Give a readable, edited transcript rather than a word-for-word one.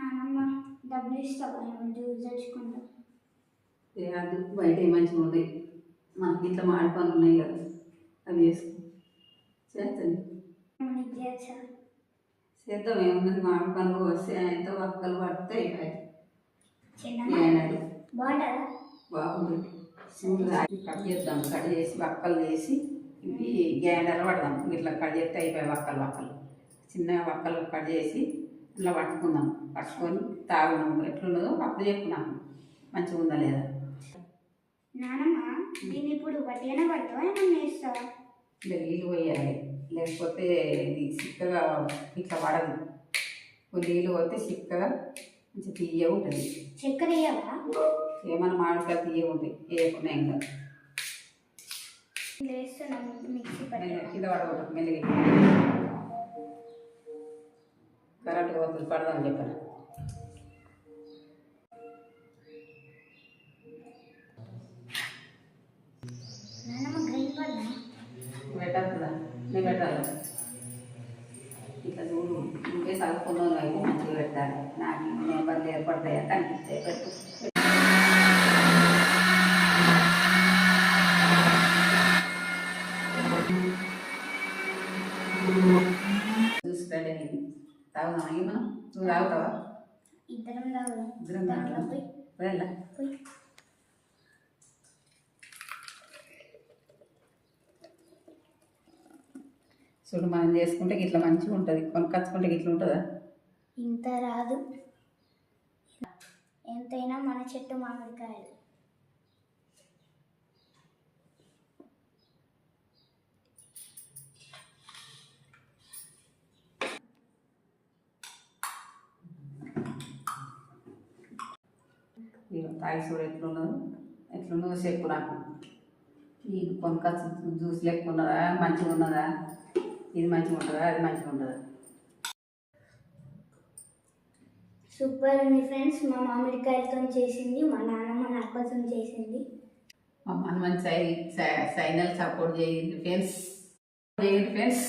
నానమ్మ డబ్బులు ఇస్తావా జ్యూస్ తెచ్చుకుంటా. అది బయట మంచిగా ఉన్నాయి, మనకి ఇంట్లో మాడి పనులు ఉన్నాయి కదా, అవి చేసుకో. చేస్తాను చేద్దాం, ఏమున్నది మామిడి పనులు వస్తే ఆయనతో వక్కలు పడితే బాగుంటుంది. కట్ చేద్దాం, కట్ చేసి వక్కలు చేసి ఇవి గ్రైండర్ పడదాం. ఇట్లా కట్ చేస్తే అయిపోయాయి వక్కలు చిన్న వక్కలు కట్ చేసి ఇట్లా పట్టుకుందాం. పట్టుకొని తాగుదాం, ఎట్లున్నదో అప్పుడు చెప్పుకున్నాం మంచిగా ఉందా లేదా. నానమ్మ దీన్ని ఇప్పుడు వడ్డీన పడతావా ఏమన్నా వేస్తావా? నీళ్ళు పోయాలి, లేకపోతే ఇది చిక్కగా ఇట్లా పడదు. నీళ్ళు పోతే చిక్కగా మంచి తీయ ఉంటుంది. చక్కెర వేయవా? ఏమన్నా మామిడికాయ తీయ ఉంటాయి, వేయకుండా ఇంకా కింద పడకూడదు. మెల్లిగి కరెంట్ పోతుంది, పడదాం చెప్పాను. పెట్టాలి, నేను పెట్టాలి. ఇట్లా చూడు, నువ్వే చదువుకున్నాను అయితే మంచిగా పెట్టాలి. నాకు నెంబర్లు ఏర్పడతాయా కనిపిస్తాయి, పెట్టు. చూస్తాడే తాగుదామా? మనం నువ్వు తాగుతావా? ఇద్దరం తాగుదాం. ఇద్దరం తాగుదాం. వెళ్ళా చూడు, మనం చేసుకుంటే ఇట్లా మంచిగా ఉంటుంది, కొనుక్కొచ్చుకుంటే ఇట్లా ఉంటుందా? ఇంత రాదు, ఎంతైనా మన చెట్టు మామిడికాయలు. తాగి చూడు ఎట్లున్నదో చెప్పు నాకు. ఈ కొనుక్కొచ్చు జ్యూస్ లెక్క ఉన్నదా, మంచిగా ఉన్నదా, ఇది మంచిగా ఉంటుందా, అది మంచిగా ఉంటుందా? సూపర్ ఉంది ఫ్రెండ్స్. మా మామిడికాయలతో చేసింది, మా నాన్నమ్మ నా కోసం చేసింది. మా మన మంచి సైనల్ సపోర్ట్ చేయండి ఫ్రెండ్స్.